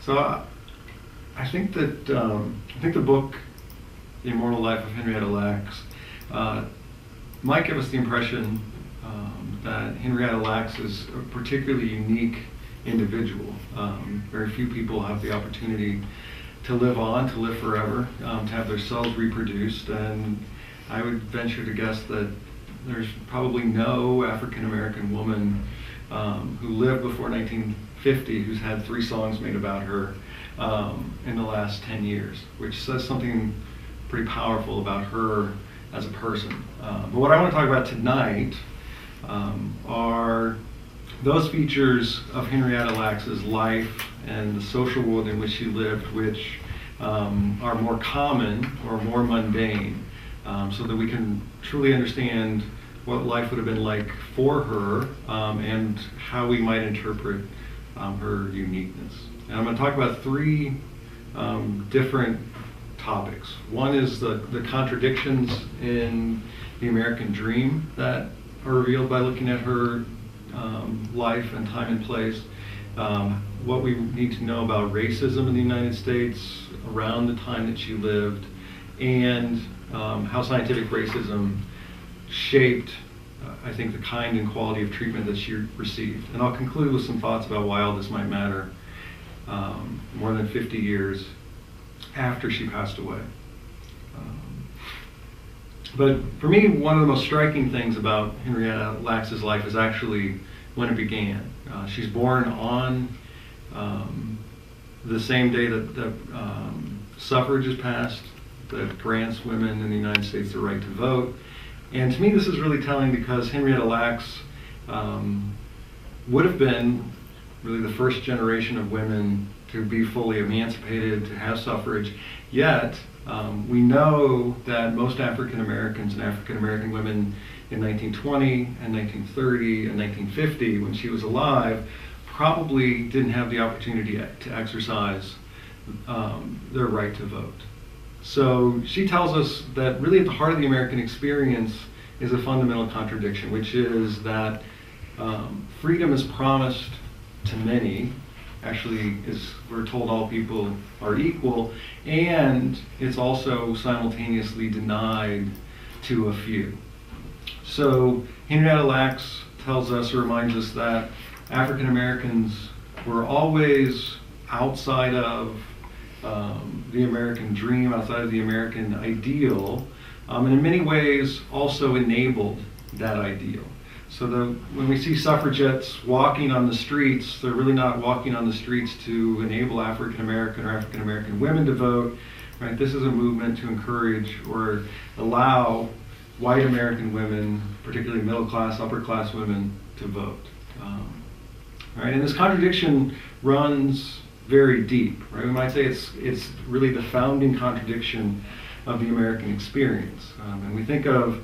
So I think that the book, The Immortal Life of Henrietta Lacks, might give us the impression that Henrietta Lacks is a particularly unique individual. Very few people have the opportunity to live on, to live forever, to have their cells reproduced, and I would venture to guess that there's probably no African American woman who lived before 1950 who's had 3 songs made about her in the last 10 years, which says something pretty powerful about her as a person. But what I want to talk about tonight are those features of Henrietta Lacks's life and the social world in which she lived, which are more common or more mundane, so that we can truly understand what life would have been like for her and how we might interpret her uniqueness. And I'm going to talk about 3 different topics. One is the contradictions in the American dream that are revealed by looking at her life and time and place, what we need to know about racism in the United States around the time that she lived, and how scientific racism shaped, I think, the kind and quality of treatment that she received. And I'll conclude with some thoughts about why all this might matter more than 50 years after she passed away. But for me, one of the most striking things about Henrietta Lacks's life is actually when it began. She's born on the same day that suffrage is passed, that grants women in the United States the right to vote. And to me, this is really telling because Henrietta Lacks would have been really the first generation of women to be fully emancipated, to have suffrage. Yet, we know that most African Americans and African American women in 1920 and 1930 and 1950, when she was alive, probably didn't have the opportunity to exercise their right to vote. So she tells us that really at the heart of the American experience is a fundamental contradiction, which is that freedom is promised to many. Actually, we're told all people are equal, and it's also simultaneously denied to a few. So Henrietta Lacks tells us or reminds us that African Americans were always outside of the American dream, outside of the American ideal, and in many ways also enabled that ideal. So when we see suffragettes walking on the streets, they're really not walking on the streets to enable African American or African American women to vote. Right? This is a movement to encourage or allow white American women, particularly middle class, upper class women, to vote. Right? And this contradiction runs very deep. Right? We might say it's really the founding contradiction of the American experience. And we think of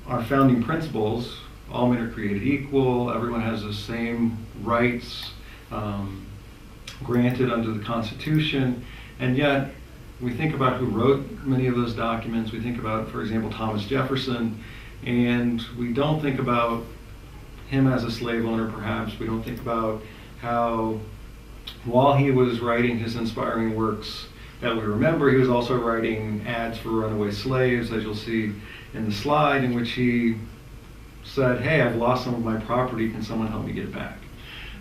our founding principles: all men are created equal, everyone has the same rights granted under the Constitution, and yet we think about who wrote many of those documents. We think about, for example, Thomas Jefferson, and we don't think about him as a slave owner, perhaps. We don't think about how, while he was writing his inspiring works that we remember, he was also writing ads for runaway slaves, as you'll see in the slide, in which he said, "Hey, I've lost some of my property, can someone help me get it back?"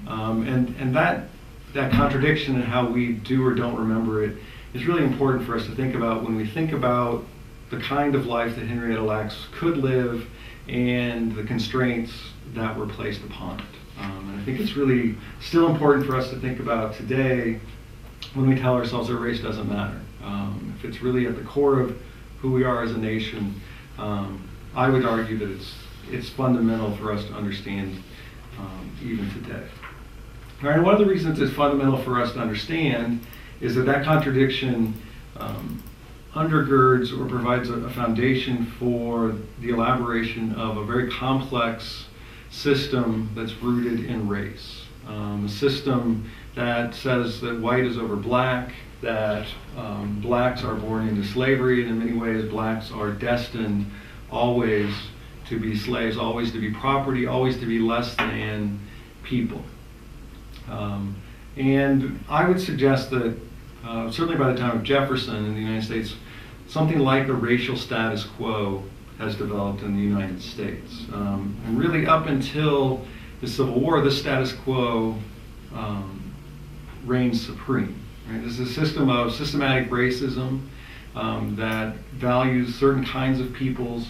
And that contradiction in how we do or don't remember it is really important for us to think about when we think about the kind of life that Henrietta Lacks could live and the constraints that were placed upon it. And I think it's really still important for us to think about today when we tell ourselves that race doesn't matter. If it's really at the core of who we are as a nation, I would argue that it's fundamental for us to understand even today. All right, one of the reasons it's fundamental for us to understand is that contradiction undergirds or provides a foundation for the elaboration of a very complex system that's rooted in race. A system that says that white is over black, that blacks are born into slavery, and in many ways blacks are destined always to be slaves, always to be property, always to be less than people. And I would suggest that certainly by the time of Jefferson in the United States, something like a racial status quo has developed in the United States. And really up until the Civil War, this status quo reigns supreme. Right? This is a system of systematic racism that values certain kinds of peoples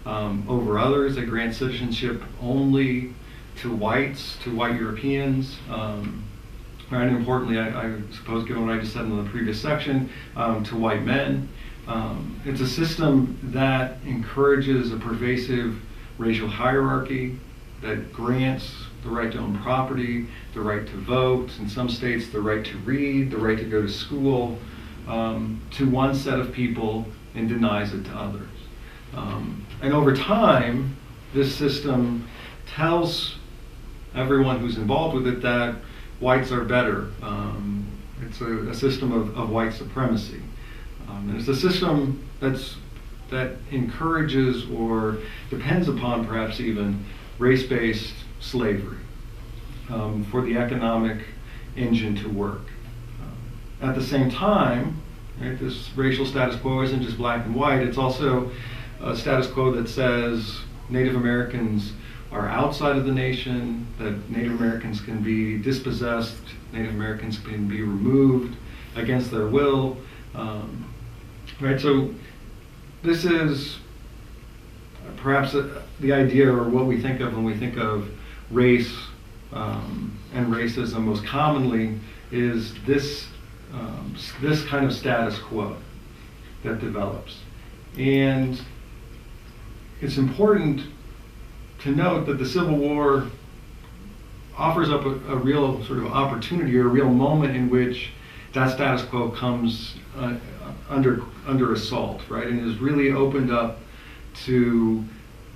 over others, that grants citizenship only to whites, to white Europeans, and importantly, I suppose, given what I just said in the previous section, to white men. It's a system that encourages a pervasive racial hierarchy, that grants the right to own property, the right to vote, in some states the right to read, the right to go to school, to one set of people and denies it to others. And over time, this system tells everyone who's involved with it that whites are better. It's a system of white supremacy. And it's a system that encourages or depends upon perhaps even race-based slavery for the economic engine to work. At the same time, right, this racial status quo isn't just black and white, it's also a status quo that says Native Americans are outside of the nation, that Native Americans can be dispossessed, Native Americans can be removed against their will. Right, so this is perhaps the idea, or what we think of when we think of race and racism most commonly, is this kind of status quo that develops. And it's important to note that the Civil War offers up a real sort of opportunity, or a real moment in which that status quo comes under assault, right, and is really opened up to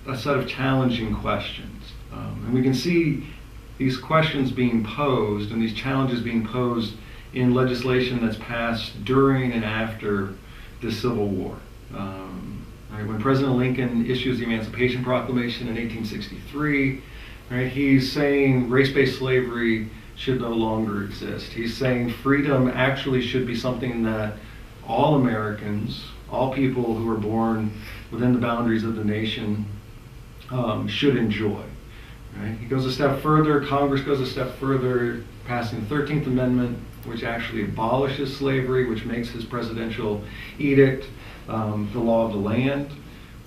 a set of challenging questions. And we can see these questions being posed and these challenges being posed in legislation that's passed during and after the Civil War. Right, when President Lincoln issues the Emancipation Proclamation in 1863, right, he's saying race-based slavery should no longer exist. He's saying freedom actually should be something that all Americans, all people who are born within the boundaries of the nation, should enjoy. Right? He goes a step further, Congress goes a step further, passing the 13th Amendment, which actually abolishes slavery, which makes his presidential edict the law of the land.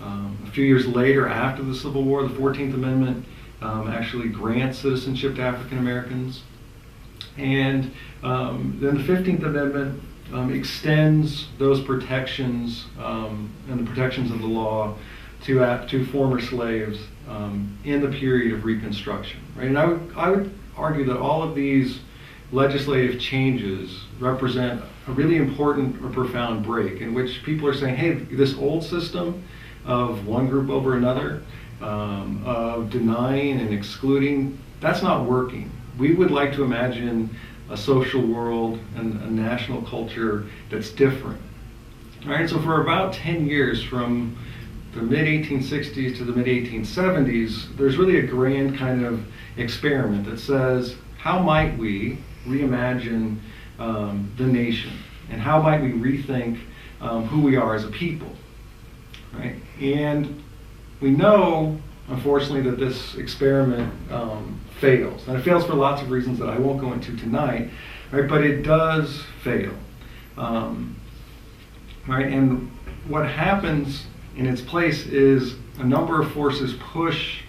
A few years later, after the Civil War, the 14th Amendment actually grants citizenship to African Americans. And then the 15th Amendment extends those protections and the protections of the law to former slaves in the period of Reconstruction. Right? And I would argue that all of these legislative changes represent a really important or profound break in which people are saying, hey, this old system of one group over another, of denying and excluding, that's not working. We would like to imagine a social world and a national culture that's different. All right, so for about 10 years, from the mid-1860s to the mid-1870s, there's really a grand kind of experiment that says, how might we reimagine the nation, and how might we rethink who we are as a people, right? And we know, unfortunately, that this experiment fails, and it fails for lots of reasons that I won't go into tonight, right? But it does fail, right? And what happens in its place is a number of forces push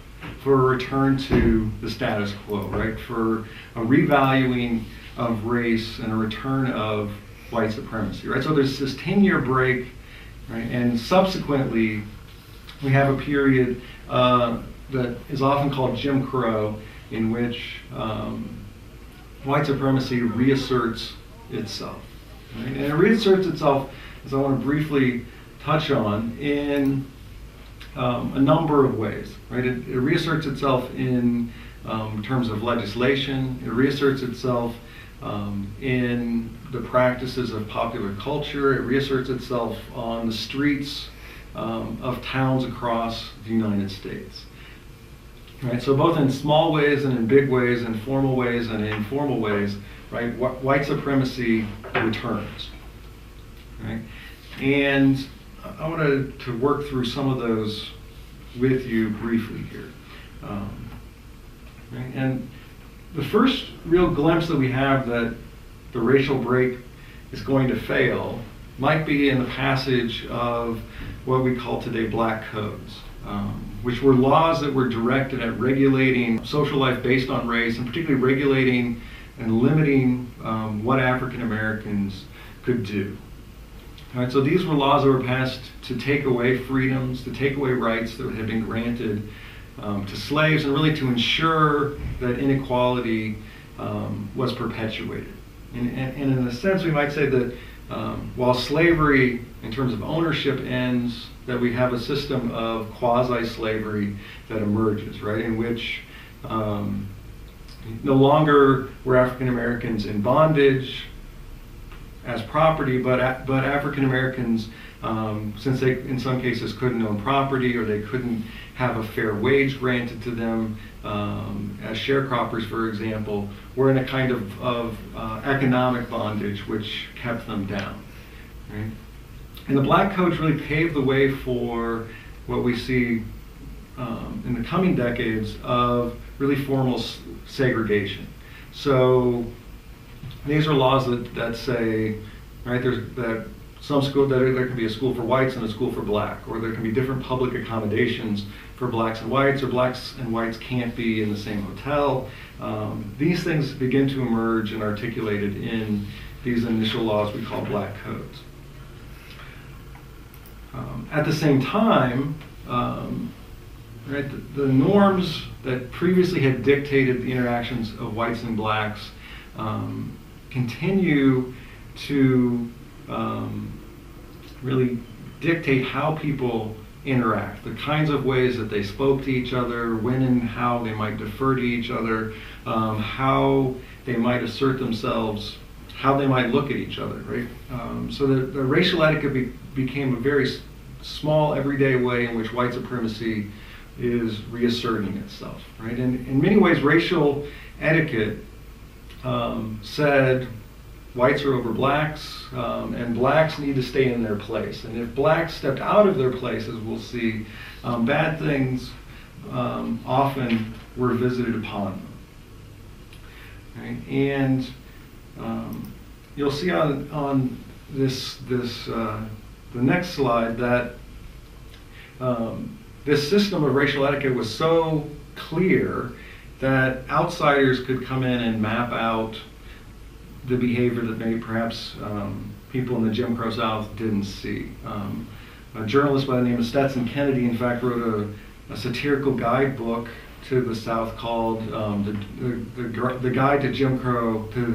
for a return to the status quo, right? For a revaluing of race and a return of white supremacy, right? So there's this 10-year break, right? And subsequently, we have a period that is often called Jim Crow, in which white supremacy reasserts itself. Right? And it reasserts itself, as I want to briefly touch on, in a number of ways. Right? It reasserts itself in terms of legislation. It reasserts itself in the practices of popular culture. It reasserts itself on the streets of towns across the United States. Right? So both in small ways and in big ways, in formal ways and informal ways, right? White supremacy returns, right? And I wanted to work through some of those with you briefly here. Right? And the first real glimpse that we have that the racial break is going to fail might be in the passage of what we call today black codes, which were laws that were directed at regulating social life based on race, and particularly regulating and limiting what African Americans could do. All right, so these were laws that were passed to take away freedoms, to take away rights that had been granted to slaves, and really to ensure that inequality was perpetuated. And in a sense, we might say that while slavery, in terms of ownership, ends, that we have a system of quasi-slavery that emerges, right, in which no longer were African Americans in bondage as property, but African Americans, since they in some cases couldn't own property, or they couldn't have a fair wage granted to them, as sharecroppers, for example, were in a kind of economic bondage which kept them down. Right? And the black codes really paved the way for what we see in the coming decades of really formal segregation. So these are laws that say, right, that some school, that there can be a school for whites and a school for black, or there can be different public accommodations for blacks and whites, or blacks and whites can't be in the same hotel. These things begin to emerge and articulated in these initial laws we call black codes. At the same time, right, the norms that previously had dictated the interactions of whites and blacks continue to really dictate how people interact, the kinds of ways that they spoke to each other, when and how they might defer to each other, how they might assert themselves, how they might look at each other, right? So the racial etiquette became a very small, everyday way in which white supremacy is reasserting itself, right? And in many ways, racial etiquette said whites are over blacks, and blacks need to stay in their place. And if blacks stepped out of their places, we'll see bad things often were visited upon them. Right? And you'll see on the next slide that this system of racial etiquette was so clear that outsiders could come in and map out the behavior that maybe perhaps people in the Jim Crow South didn't see. A journalist by the name of Stetson Kennedy, in fact, wrote a satirical guidebook to the South called the Guide to the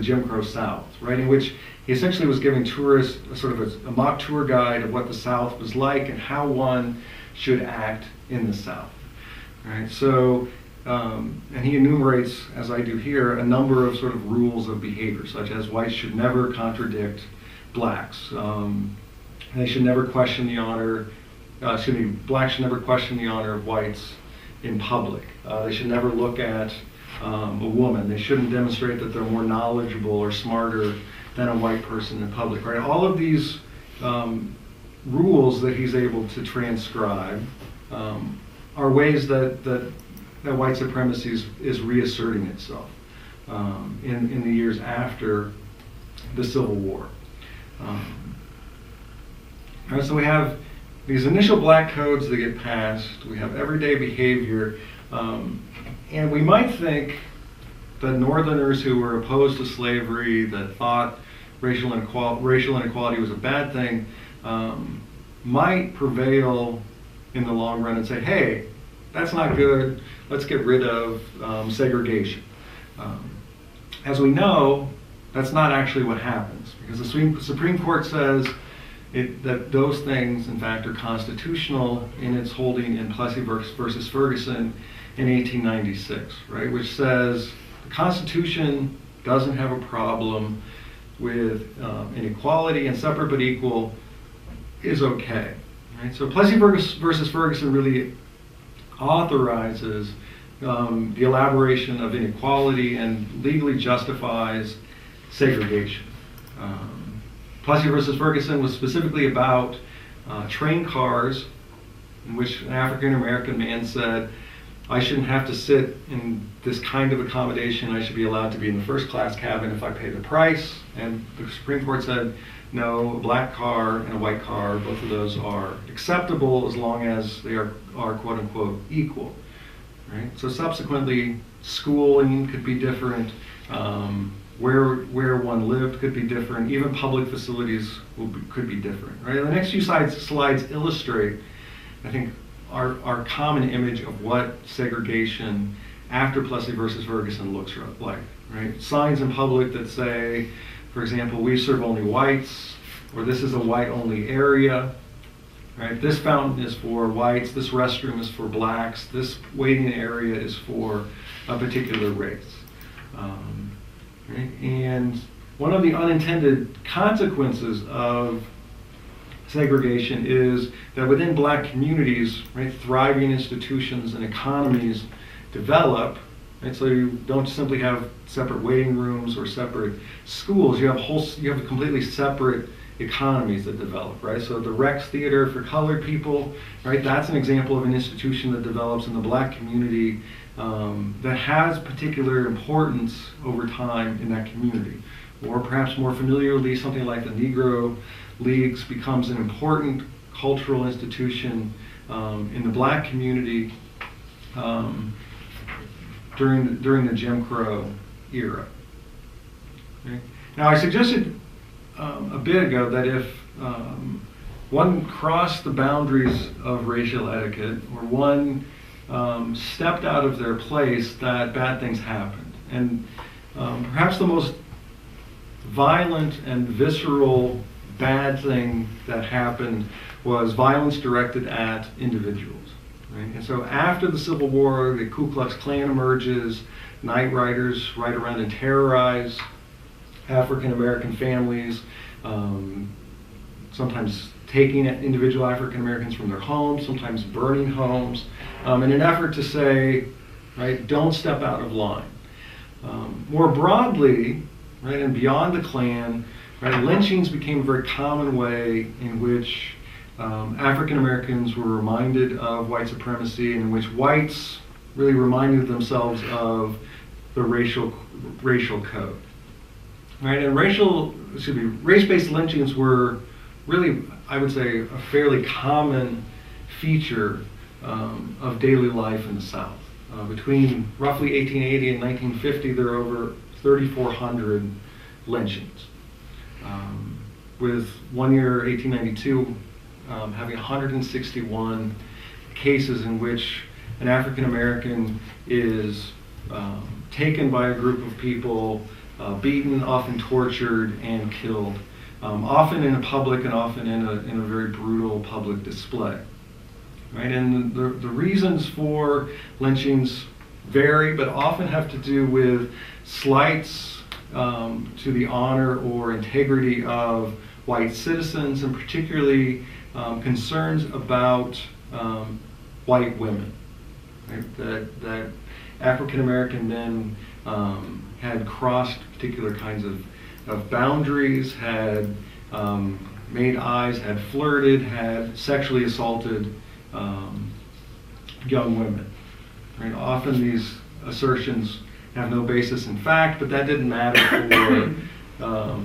Jim Crow South, right? In which he essentially was giving tourists sort of a mock tour guide of what the South was like and how one should act in the South, right? So. And he enumerates, as I do here, a number of sort of rules of behavior, such as whites should never contradict blacks. They should never question the honor, blacks should never question the honor of whites in public. They should never look at a woman. They shouldn't demonstrate that they're more knowledgeable or smarter than a white person in public, right? All of these rules that he's able to transcribe are ways that white supremacy is reasserting itself in the years after the Civil War. Right, so we have these initial black codes that get passed, we have everyday behavior, and we might think that Northerners who were opposed to slavery, that thought racial inequality was a bad thing, might prevail in the long run and say, hey, that's not good, let's get rid of segregation. As we know, that's not actually what happens, because the Supreme Court says that those things, in fact, are constitutional in its holding in Plessy versus Ferguson in 1896, right? Which says the Constitution doesn't have a problem with inequality, and separate but equal is okay, right? So Plessy versus Ferguson really authorizes the elaboration of inequality and legally justifies segregation. Plessy versus Ferguson was specifically about train cars in which an African American man said, I shouldn't have to sit in this kind of accommodation. I should be allowed to be in the first class cabin if I pay the price. And the Supreme Court said, no, a black car and a white car, both of those are acceptable as long as they are quote unquote equal. Right? So subsequently, schooling could be different, where one lived could be different, even public facilities could be different. Right? The next few slides illustrate, I think, our common image of what segregation after Plessy versus Ferguson looks like. Right? Signs in public that say, for example, we serve only whites, or this is a white-only area. Right? This fountain is for whites, this restroom is for blacks, this waiting area is for a particular race. Right? And one of the unintended consequences of segregation is that within black communities, right, thriving institutions and economies develop. Right? So you don't simply have separate waiting rooms or separate schools. You have completely separate economies that develop. Right? So the Rex Theater for colored people, right? That's an example of an institution that develops in the black community that has particular importance over time in that community. Or perhaps more familiarly, something like the Negro Leagues becomes an important cultural institution in the black community during the Jim Crow era. Okay? Now, I suggested a bit ago that if one crossed the boundaries of racial etiquette, or one stepped out of their place, that bad things happened. And perhaps the most violent and visceral bad thing that happened was violence directed at individuals. Right? And so after the Civil War, the Ku Klux Klan emerges, night riders ride around and terrorize African American families, sometimes taking individual African Americans from their homes, sometimes burning homes, in an effort to say, right, don't step out of line. More broadly, right, and beyond the Klan, right, lynchings became a very common way in which African Americans were reminded of white supremacy, and in which whites really reminded themselves of the racial code. Right, and race-based lynchings were really, I would say, a fairly common feature of daily life in the South. Between roughly 1880 and 1950, there were over 3,400 lynchings, with one year, 1892, having 161 cases in which an African American is taken by a group of people, beaten, often tortured, and killed, often in a public and often in a very brutal public display. Right? And the reasons for lynchings vary, but often have to do with slights to the honor or integrity of white citizens, and particularly concerns about white women. Right? That African American men had crossed particular kinds of boundaries, had made eyes, had flirted, had sexually assaulted young women. Right? Often these assertions have no basis in fact, but that didn't matter for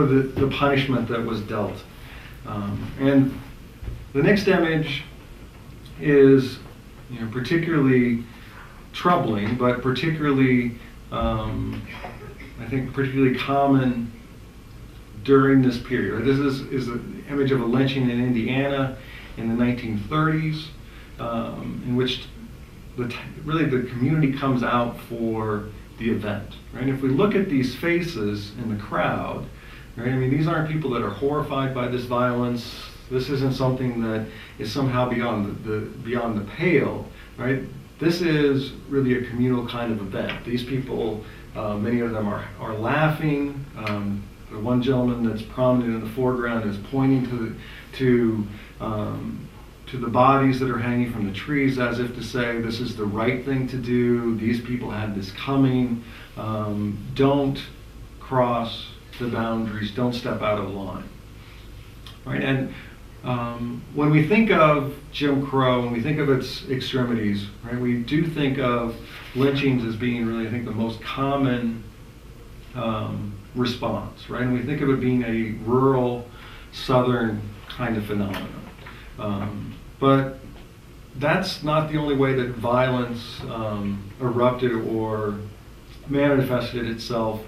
the punishment that was dealt. And the next image is, particularly troubling, but particularly, I think, particularly common during this period. This is an image of a lynching in Indiana in the 1930s, in which really the community comes out for the event. Right? If we look at these faces in the crowd, right? I mean, these aren't people that are horrified by this violence. This isn't something that is somehow beyond the pale, right? This is really a communal kind of event. These people, many of them are laughing. The one gentleman that's prominent in the foreground is pointing to to the bodies that are hanging from the trees, as if to say, this is the right thing to do, these people had this coming, don't cross the boundaries, don't step out of line. Right? And when we think of Jim Crow, when we think of its extremities, right, we do think of lynchings as being really, I think, the most common response, right? And we think of it being a rural, southern kind of phenomenon. But that's not the only way that violence erupted or manifested itself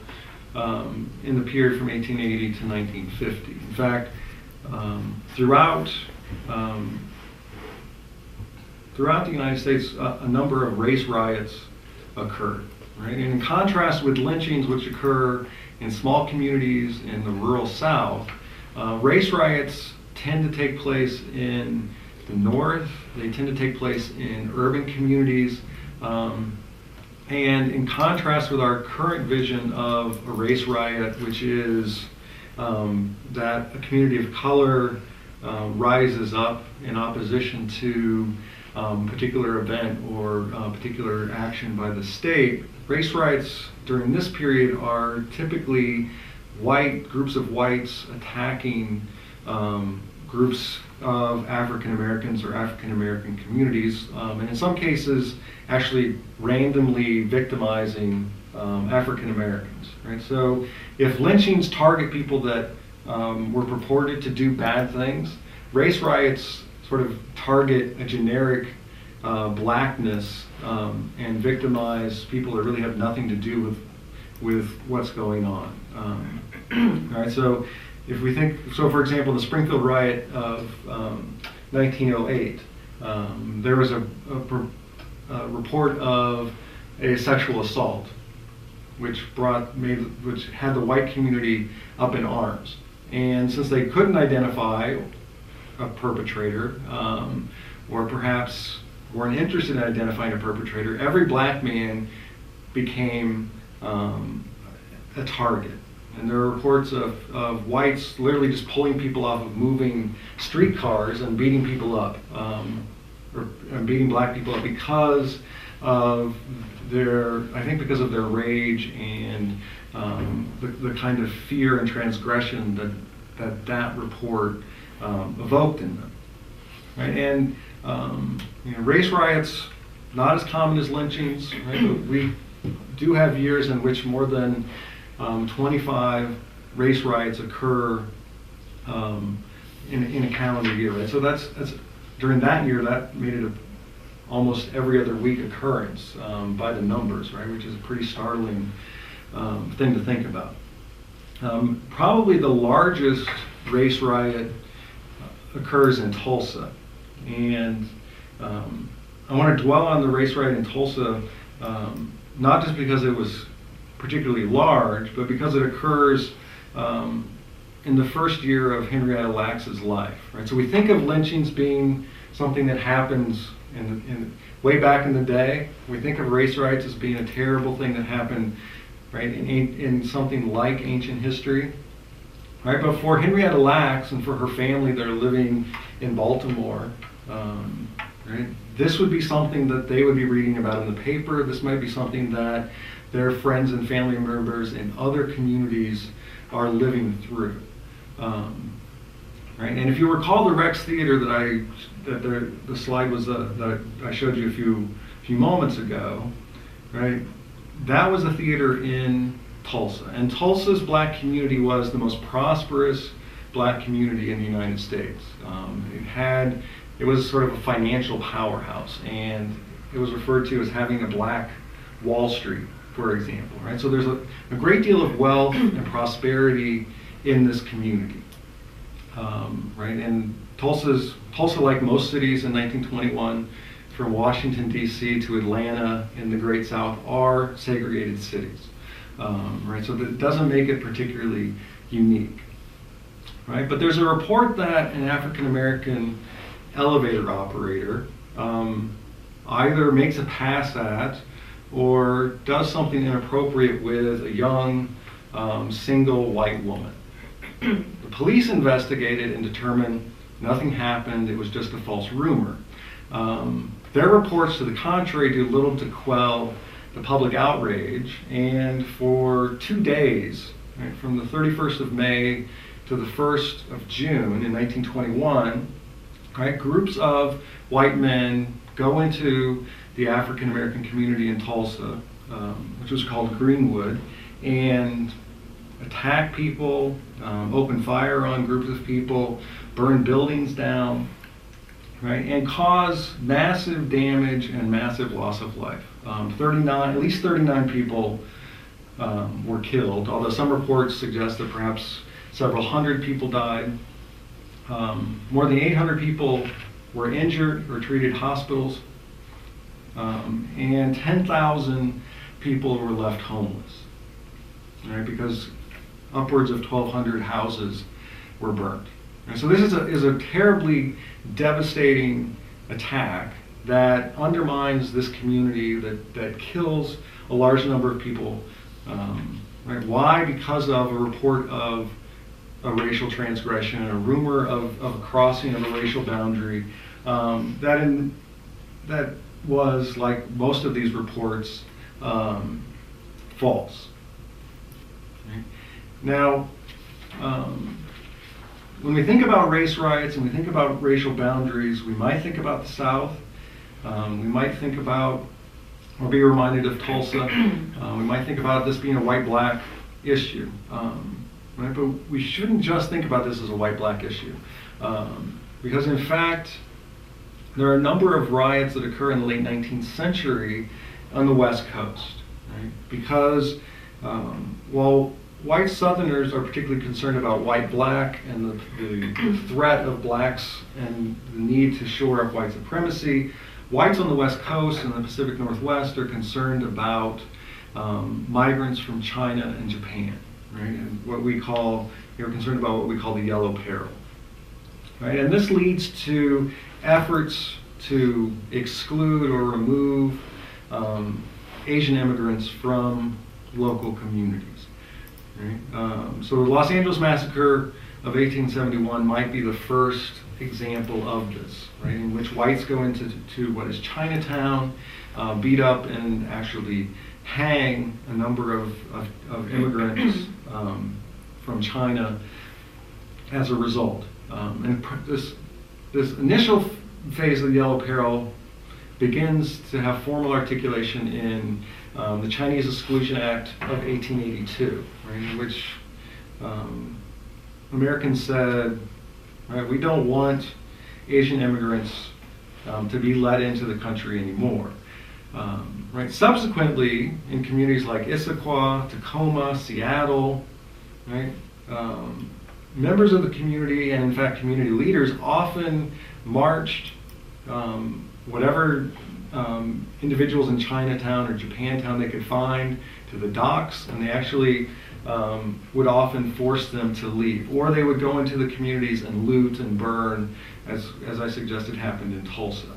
in the period from 1880 to 1950. In fact, throughout the United States, a number of race riots occurred. Right? And in contrast with lynchings, which occur in small communities in the rural South, race riots tend to take place in the North. They tend to take place in urban communities. And in contrast with our current vision of a race riot, which is that a community of color rises up in opposition to a particular event or particular action by the state, race riots during this period are typically groups of whites attacking groups of African Americans or African American communities, and in some cases actually randomly victimizing African Americans. Right? So if lynchings target people that were purported to do bad things, race riots sort of target a generic blackness and victimize people that really have nothing to do with what's going on. All right, so if we think, so for example, the Springfield riot of 1908, there was a report of a sexual assault, which had the white community up in arms. And since they couldn't identify a perpetrator, or perhaps weren't interested in identifying a perpetrator, every black man became a target. And there are reports of whites literally just pulling people off of moving streetcars and beating people up, or beating black people up because of because of their rage and the kind of fear and transgression that report evoked in them. Right? And race riots, not as common as lynchings, right? But we do have years in which more than 25 race riots occur in a calendar year. Right? So that's during that year, that made it almost every other week occurrence by the numbers, right? Which is a pretty startling thing to think about. Probably the largest race riot occurs in Tulsa, and I want to dwell on the race riot in Tulsa, not just because it was particularly large, but because it occurs in the first year of Henrietta Lacks's life. Right? So we think of lynchings being something that happens way back in the day. We think of race riots as being a terrible thing that happened, right, in something like ancient history. Right? But for Henrietta Lacks and for her family that are living in Baltimore, right, this would be something that they would be reading about in the paper. This might be something that their friends and family members in other communities are living through. Right? And if you recall the Rex Theater the slide was that I showed you a few moments ago, right? That was a theater in Tulsa, and Tulsa's black community was the most prosperous black community in the United States. It was sort of a financial powerhouse, and it was referred to as having a black Wall Street, for example. Right? So there's a great deal of wealth and prosperity in this community. Right? And Tulsa, like most cities in 1921, from Washington, D.C. to Atlanta in the Great South, are segregated cities. Right? So that doesn't make it particularly unique. Right? But there's a report that an African American elevator operator either makes a pass at or does something inappropriate with a young single white woman. The police investigated and determined Nothing happened. It was just a false rumor. Their reports to the contrary do little to quell the public outrage, and for 2 days, right, from the 31st of May to the 1st of June in 1921, right, groups of white men go into the African American community in Tulsa, which was called Greenwood, and attack people, open fire on groups of people, burn buildings down, right, and cause massive damage and massive loss of life. At least 39 people were killed, although some reports suggest that perhaps several hundred people died. More than 800 people were injured or treated in hospitals, and 10,000 people were left homeless, right, because upwards of 1,200 houses were burnt. And so this is a terribly devastating attack that undermines this community, that kills a large number of people. Right? Why? Because of a report of a racial transgression, a rumor of a crossing of a racial boundary, that was, like most of these reports, false. Right? Now, when we think about race riots and we think about racial boundaries, we might think about the South. We might think about, or be reminded of Tulsa. We might think about this being a white-black issue. Right? But we shouldn't just think about this as a white-black issue. Because in fact, there are a number of riots that occur in the late 19th century on the West Coast. Right? Because while white Southerners are particularly concerned about white-black and the threat of blacks and the need to shore up white supremacy, whites on the West Coast and the Pacific Northwest are concerned about migrants from China and Japan, right? And they're concerned about what we call the yellow peril, right? And this leads to efforts to exclude or remove Asian immigrants from local communities. Right? So the Los Angeles Massacre of 1871 might be the first example of this, right? In which whites go into what is Chinatown, beat up and actually hang a number of immigrants from China as a result. And this initial phase of the Yellow Peril begins to have formal articulation in the Chinese Exclusion Act of 1882, right, in which Americans said, right, we don't want Asian immigrants to be let into the country anymore. Right. Subsequently, in communities like Issaquah, Tacoma, Seattle, right, members of the community and in fact community leaders often marched whatever individuals in Chinatown or Japantown they could find to the docks, and they actually would often force them to leave, or they would go into the communities and loot and burn, as I suggested happened in Tulsa.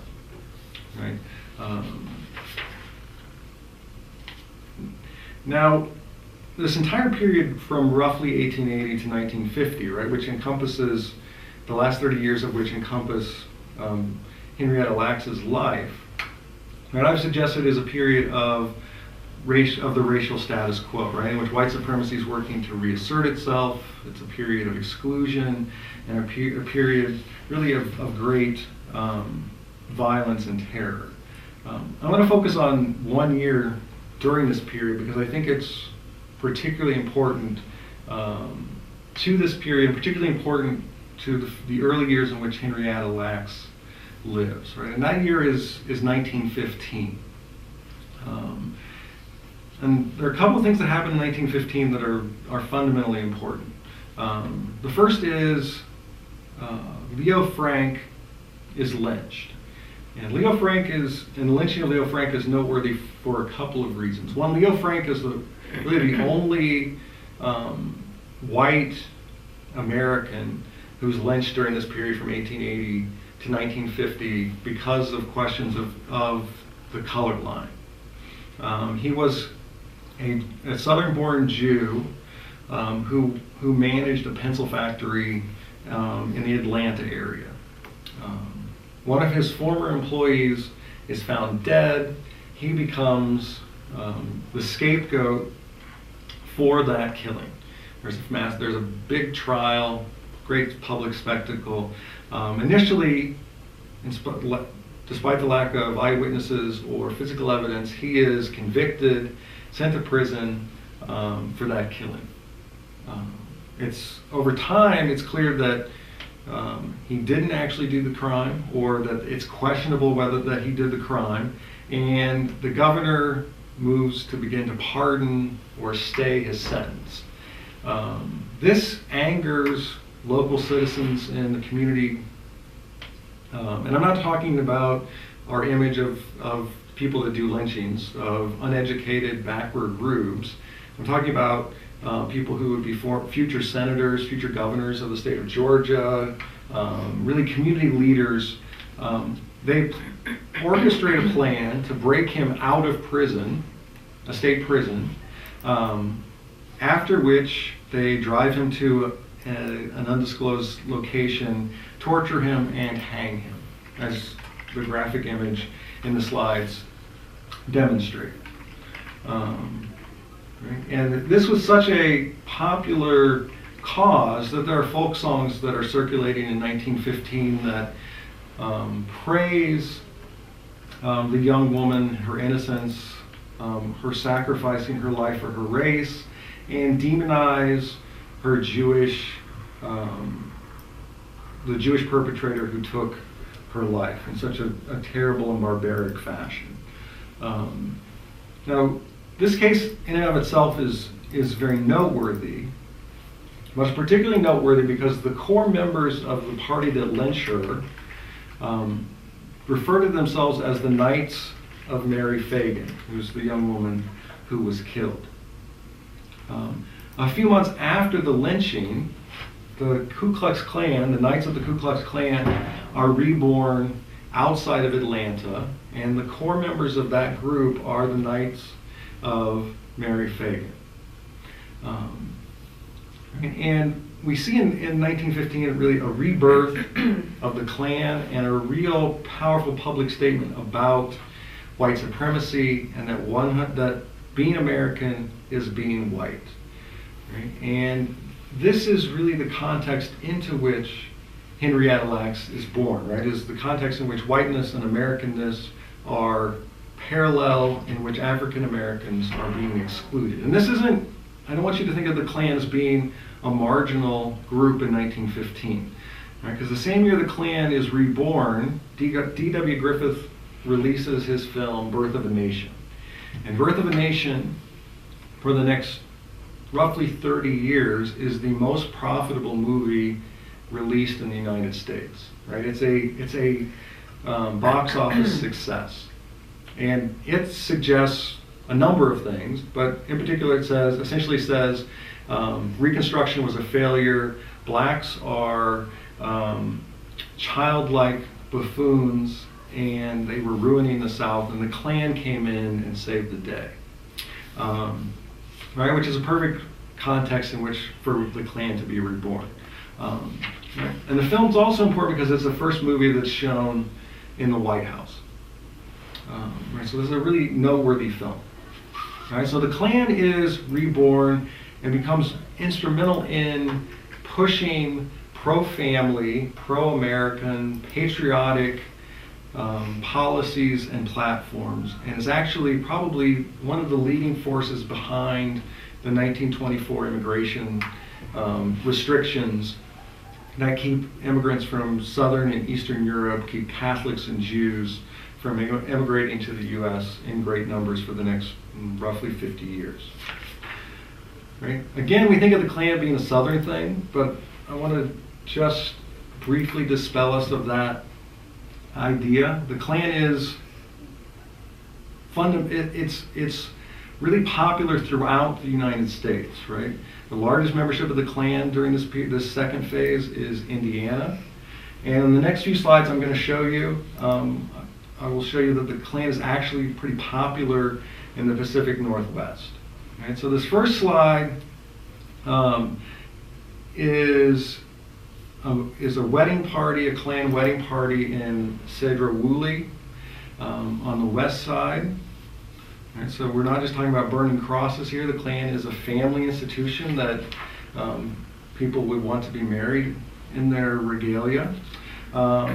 Right. Now, this entire period from roughly 1880 to 1950, right, which encompasses the last 30 years of which encompass Henrietta Lacks's life, right, I've suggested is a period of the racial status quo, right, in which white supremacy is working to reassert itself. It's a period of exclusion and a period really of great violence and terror. I want to focus on 1 year during this period because I think it's particularly important to this period, particularly important to the early years in which Henrietta Lacks lives, right? And that year is 1915. And there are a couple of things that happened in 1915 that are fundamentally important. The first is Leo Frank is lynched. And the lynching of Leo Frank is noteworthy for a couple of reasons. One, Leo Frank is really the only white American who's lynched during this period from 1880 to 1950 because of questions of the color line. He was a Southern-born Jew who managed a pencil factory in the Atlanta area. One of his former employees is found dead. He becomes the scapegoat for that killing. There's a big trial, great public spectacle. Initially, despite the lack of eyewitnesses or physical evidence, he is convicted, sent to prison for that killing. Over time, it's clear that he didn't actually do the crime, or that it's questionable whether that he did the crime, and the governor moves to begin to pardon or stay his sentence. This angers local citizens in the community, and I'm not talking about our image of people that do lynchings, of uneducated, backward rubes. I'm talking about people who would be future senators, future governors of the state of Georgia, really community leaders. They orchestrate a plan to break him out of prison, a state prison, after which they drive him to an undisclosed location, torture him, and hang him, as the graphic image in the slides demonstrate. And this was such a popular cause that there are folk songs that are circulating in 1915 that praise the young woman, her innocence, her sacrificing her life for her race, and demonize her the Jewish perpetrator who took her life in such a terrible and barbaric fashion. Now, this case in and of itself is very noteworthy. But it's particularly noteworthy because the core members of the party that lynched her refer to themselves as the Knights of Mary Fagan, who's the young woman who was killed. A few months after the lynching, the Ku Klux Klan, the Knights of the Ku Klux Klan, are reborn outside of Atlanta, and the core members of that group are the Knights of Mary Fagan. And we see in 1915 really a rebirth of the Klan and a real powerful public statement about white supremacy, and that being American is being white. Right? And this is really the context into which Henrietta Lacks is born, right? Is the context in which whiteness and Americanness are parallel, in which African Americans are being excluded. And this isn't, I don't want you to think of the Klan as being a marginal group in 1915. Because right? The same year the Klan is reborn, D.W. Griffith releases his film, Birth of a Nation. And Birth of a Nation, for the next roughly 30 years, is the most profitable movie released in the United States. Right? It's a box office success. And it suggests a number of things, but in particular it essentially says Reconstruction was a failure, blacks are childlike buffoons, and they were ruining the South, and the Klan came in and saved the day. Right, which is a perfect context in which for the Klan to be reborn. Right? And the film's also important because it's the first movie that's shown in the White House. Right, so this is a really noteworthy film. Right, so the Klan is reborn and becomes instrumental in pushing pro-family, pro-American, patriotic policies and platforms, and is actually probably one of the leading forces behind the 1924 immigration restrictions that keep immigrants from Southern and Eastern Europe, keep Catholics and Jews from immigrating to the U.S. in great numbers for the next roughly 50 years. Right? Again, we think of the Klan being a Southern thing, but I want to just briefly dispel us of that idea. The Klan is it's really popular throughout the United States, right? The largest membership of the Klan during this second phase is Indiana. And in the next few slides I'm going to show you, I will show you that the Klan is actually pretty popular in the Pacific Northwest. Right? So this first slide is is a wedding party, a Klan wedding party in Sedro-Woolley on the west side. Right, so we're not just talking about burning crosses here. The Klan is a family institution that people would want to be married in their regalia. All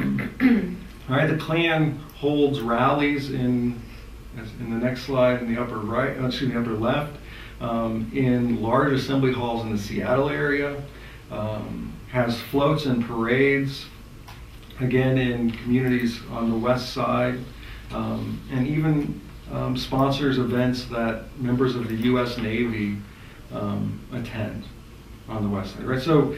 right, the Klan holds rallies in the next slide in the upper right, the upper left, in large assembly halls in the Seattle area. Has floats and parades, again in communities on the west side, and even sponsors events that members of the U.S. Navy attend on the west side. Right. So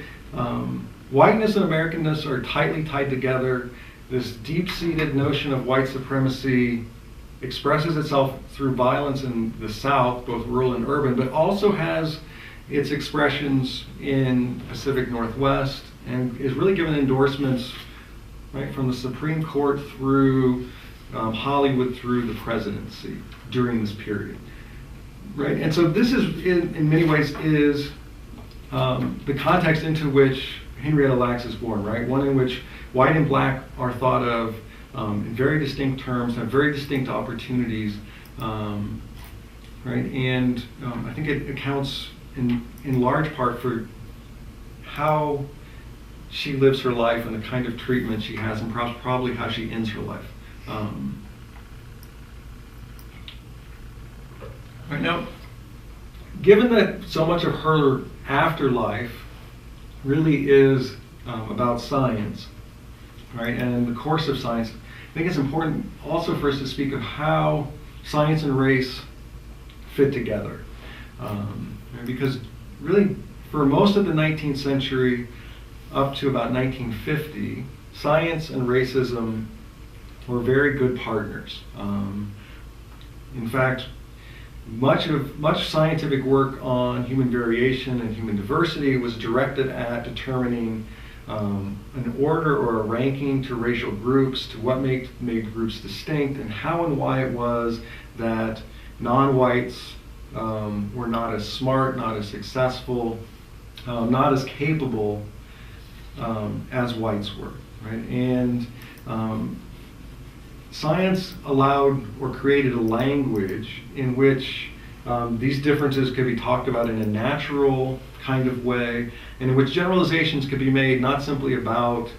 whiteness and Americanness are tightly tied together. This deep-seated notion of white supremacy expresses itself through violence in the South, both rural and urban, but also has its expressions in Pacific Northwest, and is really given endorsements right from the Supreme Court through Hollywood through the presidency during this period. Right, and so this is in many ways is the context into which Henrietta Lacks is born. Right, one in which white and black are thought of in very distinct terms, have very distinct opportunities. Right, and I think it accounts in large part for how she lives her life and the kind of treatment she has, and probably how she ends her life. Right now, given that so much of her afterlife really is about science, right, and the course of science, I think it's important also for us to speak of how science and race fit together. Because really, for most of the 19th century, up to about 1950, science and racism were very good partners. In fact, much scientific work on human variation and human diversity was directed at determining an order or a ranking to racial groups, to what made groups distinct, and how and why it was that non-whites were not as smart, not as successful, not as capable as whites were. Right? And science allowed or created a language in which these differences could be talked about in a natural kind of way, and in which generalizations could be made not simply about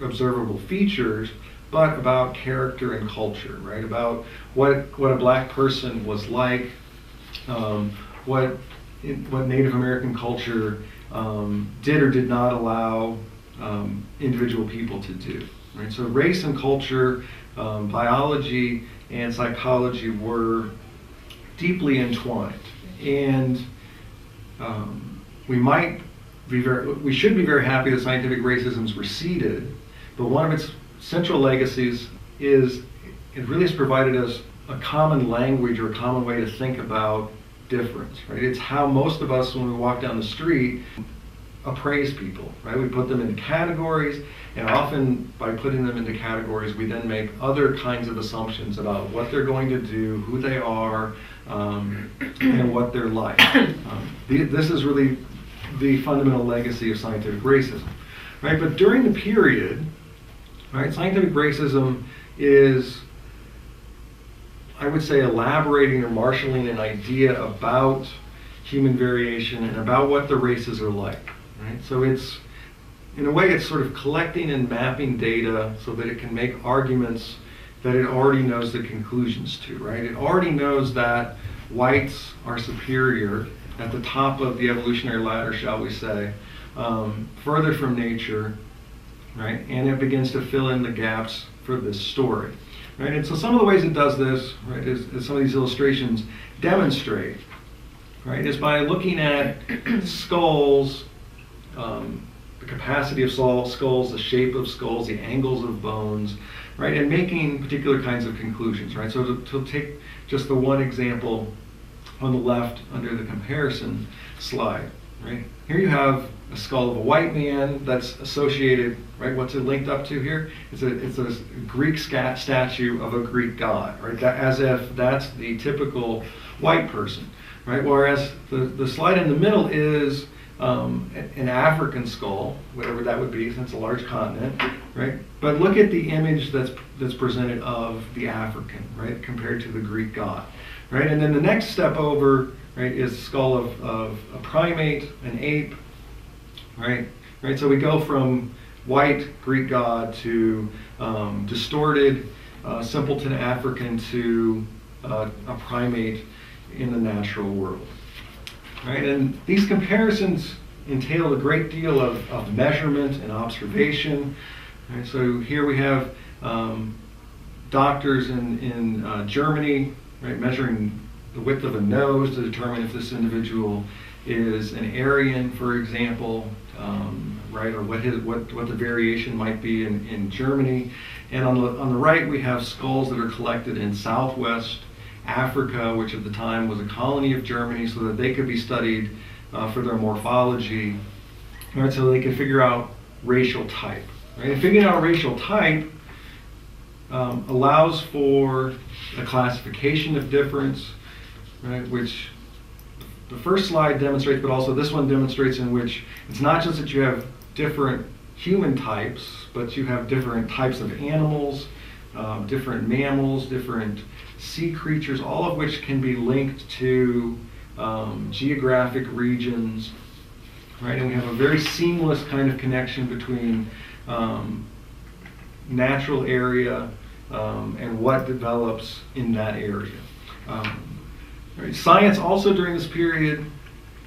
observable features, but about character and culture, right? About what a black person was like, what Native American culture did or did not allow individual people to do. Right? So race and culture, biology and psychology were deeply entwined, and we should be very happy that scientific racism's receded, but one of its central legacies is it really has provided us a common language or a common way to think about difference, right? It's how most of us, when we walk down the street, appraise people, right? We put them into categories, and often by putting them into categories, we then make other kinds of assumptions about what they're going to do, who they are, and what they're like. This is really the fundamental legacy of scientific racism, right? But during the period, right, scientific racism is, I would say, elaborating or marshaling an idea about human variation and about what the races are like. Right? So it's, in a way, it's sort of collecting and mapping data so that it can make arguments that it already knows the conclusions to, right? It already knows that whites are superior at the top of the evolutionary ladder, shall we say, further from nature, right? And it begins to fill in the gaps for this story, right? And so some of the ways it does this, right, as some of these illustrations demonstrate, right, is by looking at skulls, the capacity of skulls, the shape of skulls, the angles of bones, right, and making particular kinds of conclusions, right? So to take just the one example on the left under the comparison slide, right? Here you have a skull of a white man that's associated, right? What's it linked up to here? It's a Greek statue of a Greek god, right? As if that's the typical white person, right? Whereas the slide in the middle is an African skull, whatever that would be, since it's a large continent, right? But look at the image that's presented of the African, right, compared to the Greek god, right? And then the next step over, right, is the skull of a primate, an ape, right? Right. So we go from white Greek god to distorted simpleton African to a primate in the natural world. Right? And these comparisons entail a great deal of measurement and observation. Right? So here we have doctors in Germany, right, measuring the width of a nose to determine if this individual is an Aryan, for example, right, or what the variation might be in Germany. And on the right we have skulls that are collected in Southwest Africa, which at the time was a colony of Germany, so that they could be studied for their morphology, right, so they could figure out racial type. Right? And figuring out racial type allows for a classification of difference, right, which the first slide demonstrates, but also this one demonstrates, in which it's not just that you have different human types, but you have different types of animals, different mammals, different sea creatures, all of which can be linked to geographic regions, right? And we have a very seamless kind of connection between natural area and what develops in that area. Right. Science also during this period,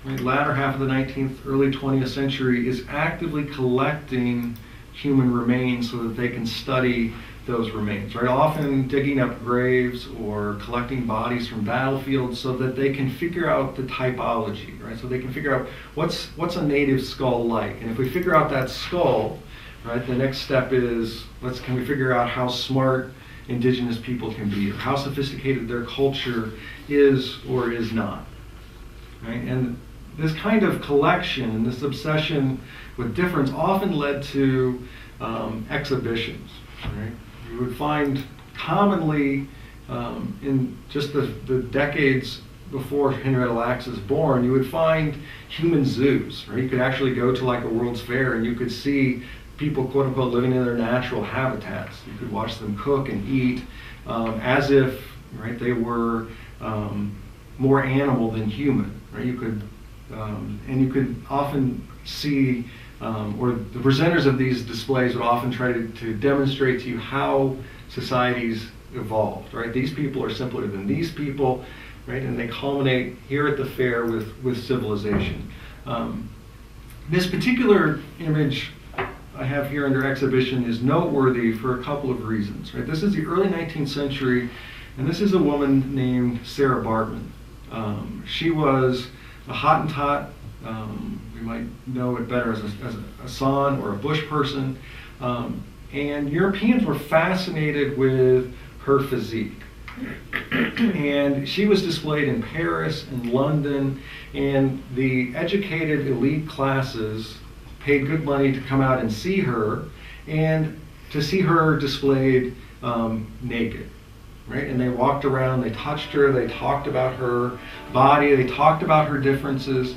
right, latter half of the 19th, early 20th century, is actively collecting human remains so that they can study those remains, right? Often digging up graves or collecting bodies from battlefields so that they can figure out the typology, right? So they can figure out what's a native skull like. And if we figure out that skull, right, the next step is can we figure out how smart indigenous people can be, or how sophisticated their culture is or is not, right? And this kind of collection and this obsession with difference often led to exhibitions, right? You would find commonly in just the decades before Henrietta Lacks is born, you would find human zoos, right? You could actually go to like a World's Fair and you could see people, quote unquote, living in their natural habitats. You could watch them cook and eat as if, right, they were more animal than human, right? You could, and you could often see, or the presenters of these displays would often try to demonstrate to you how societies evolved, right? These people are simpler than these people, right? And they culminate here at the fair with civilization. This particular image I have here under exhibition is noteworthy for a couple of reasons, right? This is the early 19th century, and this is a woman named Sarah Bartman. She was a Hottentot. We might know it better as a San or a bush person. And Europeans were fascinated with her physique. And she was displayed in Paris and London, and the educated elite classes paid good money to come out and see her, and to see her displayed naked, right? And they walked around, they touched her, they talked about her body, they talked about her differences,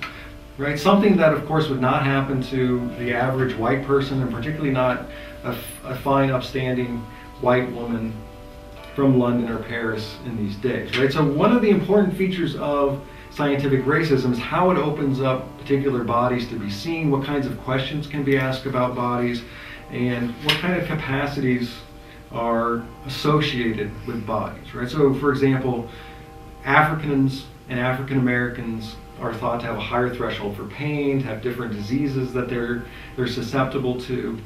right? Something that, of course, would not happen to the average white person, and particularly not a fine, upstanding white woman from London or Paris in these days, right? So one of the important features of scientific racism is how it opens up particular bodies to be seen, what kinds of questions can be asked about bodies, and what kind of capacities are associated with bodies, right? So, for example, Africans and African Americans are thought to have a higher threshold for pain, to have different diseases that they're susceptible to.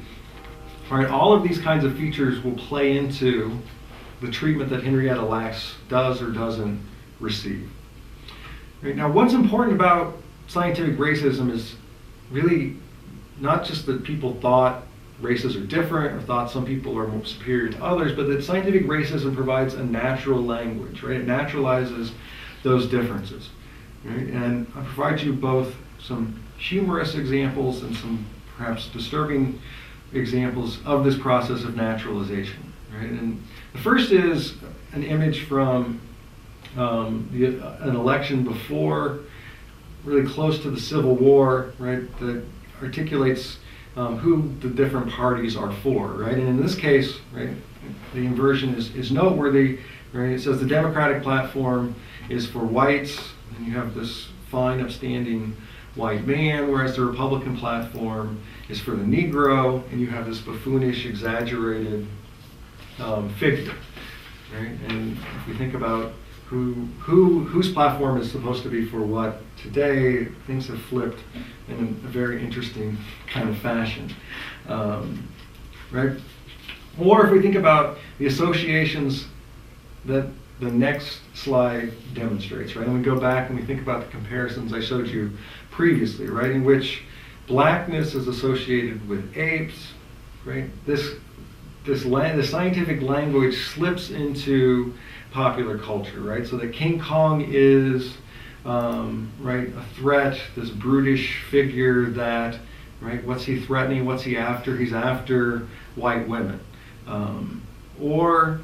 Right? All of these kinds of features will play into the treatment that Henrietta Lacks does or doesn't receive. Right? Now, what's important about scientific racism is really not just that people thought races are different or thought some people are more superior to others, but that scientific racism provides a natural language, right? It naturalizes those differences. Right? And I provide you both some humorous examples and some perhaps disturbing examples of this process of naturalization. Right? And the first is an image from an election before really close to the Civil War, right, that articulates who the different parties are for, right? And in this case, right, the inversion is noteworthy, right? It says the Democratic platform is for whites, and you have this fine, upstanding white man, whereas the Republican platform is for the Negro, and you have this buffoonish, exaggerated figure, right? And if we think about whose platform is supposed to be for what today, things have flipped in a very interesting kind of fashion, right? Or if we think about the associations that the next slide demonstrates, right? And we go back and we think about the comparisons I showed you previously, right? In which blackness is associated with apes, right? This scientific language slips into popular culture, right? So that King Kong is, right, a threat, this brutish figure that, right, what's he threatening, what's he after? He's after white women. Or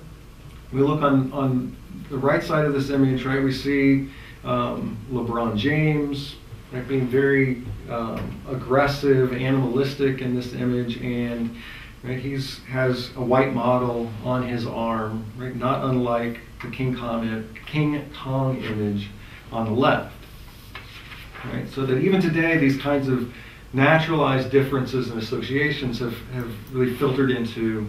we look on the right side of this image, right, we see LeBron James, right, being very aggressive, animalistic in this image, and right, has a white model on his arm, right, not unlike the King Kong image on the left, right? So that even today, these kinds of naturalized differences and associations have really filtered into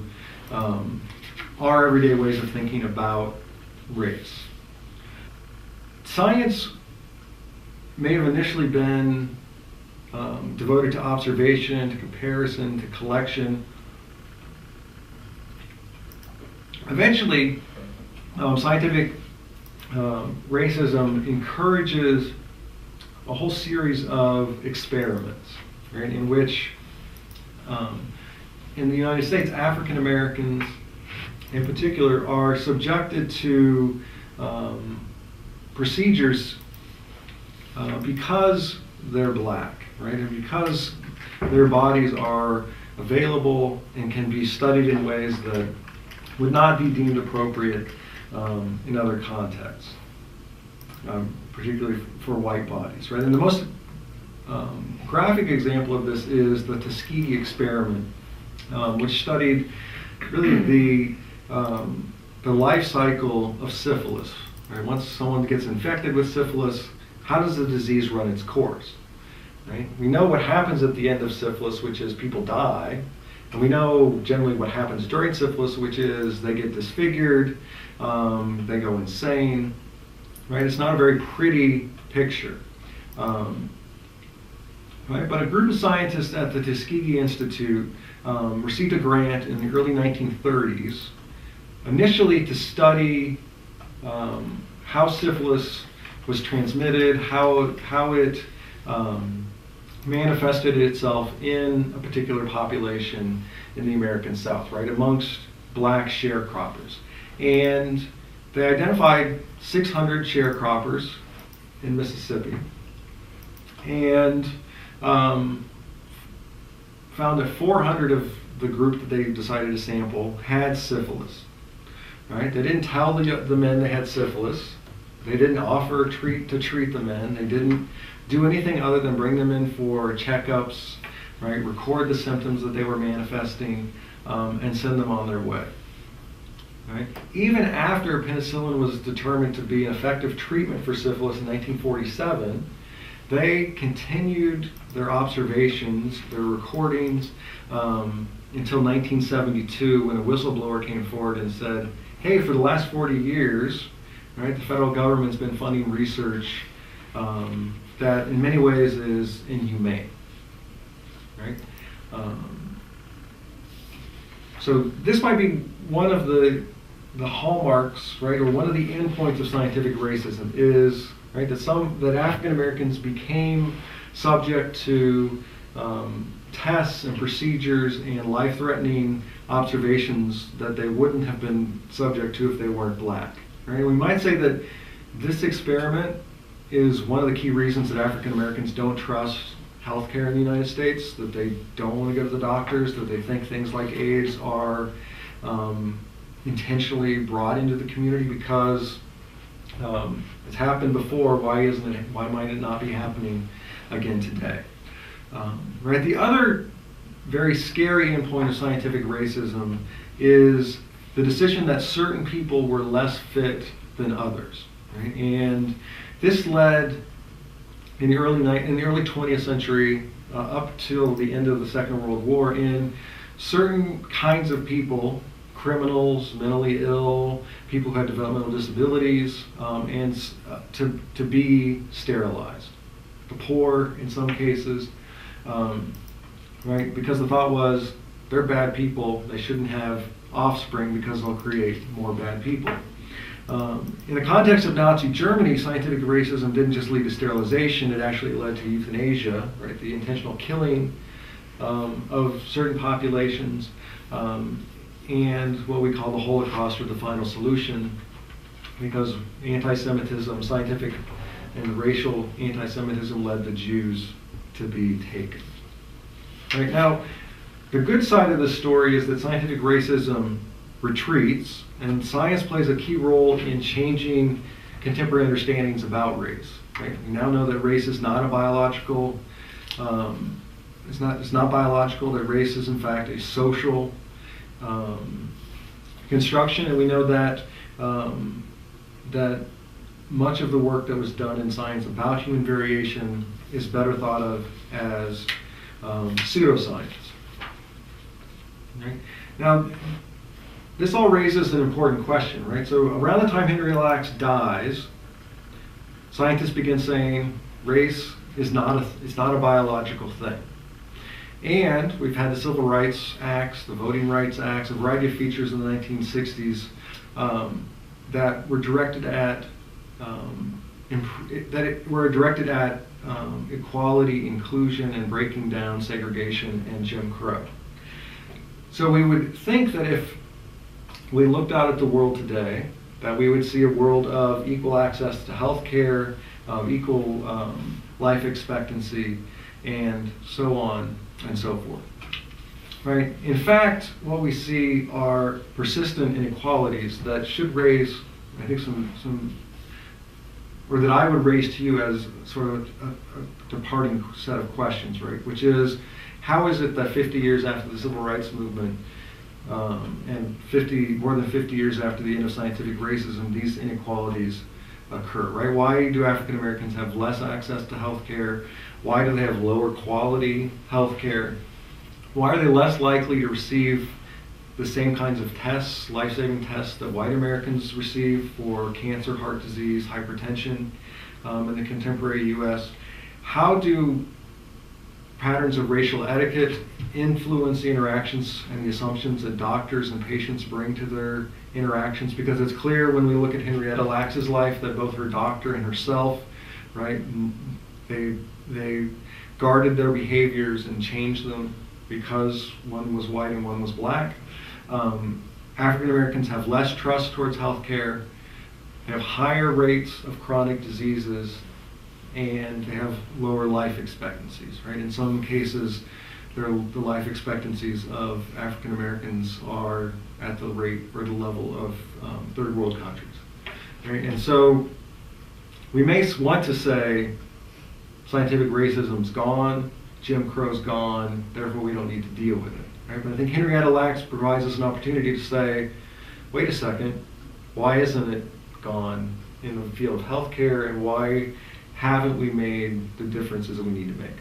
our everyday ways of thinking about race. Science may have initially been devoted to observation, to comparison, to collection. Eventually, scientific racism encourages a whole series of experiments, right, in which, in the United States, African Americans in particular are subjected to procedures because they're black, right, and because their bodies are available and can be studied in ways that would not be deemed appropriate in other contexts, particularly for white bodies, right? And the most graphic example of this is the Tuskegee experiment, which studied really the life cycle of syphilis, right? Once someone gets infected with syphilis, how does the disease run its course, right? We know what happens at the end of syphilis, which is people die. And we know generally what happens during syphilis, which is they get disfigured, they go insane, right? It's not a very pretty picture, right? But a group of scientists at the Tuskegee Institute received a grant in the early 1930s, initially to study how syphilis was transmitted, how it manifested itself in a particular population in the American South, right, amongst black sharecroppers. And they identified 600 sharecroppers in Mississippi and found that 400 of the group that they decided to sample had syphilis, right? They didn't tell the men they had syphilis. They didn't offer to treat the men. They didn't do anything other than bring them in for checkups, right? Record the symptoms that they were manifesting, and send them on their way, right? Even after penicillin was determined to be an effective treatment for syphilis in 1947, they continued their observations, their recordings, until 1972, when a whistleblower came forward and said, hey, for the last 40 years, right, the federal government's been funding research that in many ways is inhumane, right? So this might be one of the hallmarks, right, or one of the endpoints of scientific racism is, right, that African Americans became subject to tests and procedures and life-threatening observations that they wouldn't have been subject to if they weren't black, right? We might say that this experiment is one of the key reasons that African Americans don't trust healthcare in the United States, that they don't want to go to the doctors, that they think things like AIDS are intentionally brought into the community because It's happened before. Why might it not be happening again today? Right. The other very scary endpoint of scientific racism is the decision that certain people were less fit than others. Right? And this led in the early 20th century up till the end of the Second World War in certain kinds of people, criminals, mentally ill, people who had developmental disabilities, to be sterilized. The poor, in some cases, right? Because the thought was they're bad people, they shouldn't have offspring because they'll create more bad people. In the context of Nazi Germany, scientific racism didn't just lead to sterilization, it actually led to euthanasia, right? The intentional killing of certain populations, and what we call the Holocaust, or the final solution, because anti-Semitism, scientific and racial anti-Semitism, led the Jews to be taken. Right now, the good side of the story is that scientific racism retreats, and science plays a key role in changing contemporary understandings about race. Right? We now know that race is not a biological. It's not biological. That race is in fact a social construction, and we know that that much of the work that was done in science about human variation is better thought of as pseudoscience. Right? Now, this all raises an important question, right? So around the time Henrietta Lacks dies, scientists begin saying race is not a biological thing. And we've had the Civil Rights Acts, the Voting Rights Acts, a variety of features in the 1960s that were directed at equality, inclusion, and breaking down segregation and Jim Crow. So we would think that if we looked out at the world today, that we would see a world of equal access to health care, equal life expectancy, and so on and so forth. Right? In fact, what we see are persistent inequalities that should raise, I think, or that I would raise to you as sort of a departing set of questions, right? Which is, how is it that 50 years after the Civil Rights Movement and more than 50 years after the end of scientific racism, these inequalities occur, right? Why do African Americans have less access to health care? Why do they have lower quality health care? Why are they less likely to receive the same kinds of tests, life-saving tests, that white Americans receive for cancer, heart disease, hypertension in the contemporary U.S.? How do patterns of racial etiquette influence the interactions and the assumptions that doctors and patients bring to their interactions? Because it's clear when we look at Henrietta Lacks's life that both her doctor and herself, right, they guarded their behaviors and changed them because one was white and one was black. African Americans have less trust towards healthcare, they have higher rates of chronic diseases, and they have lower life expectancies, right? In some cases, the life expectancies of African Americans are at the rate or the level of third world countries, right? And so we may want to say scientific racism's gone, Jim Crow's gone, therefore we don't need to deal with it. Right? But I think Henrietta Lacks provides us an opportunity to say, wait a second, why isn't it gone in the field of healthcare, and why haven't we made the differences that we need to make?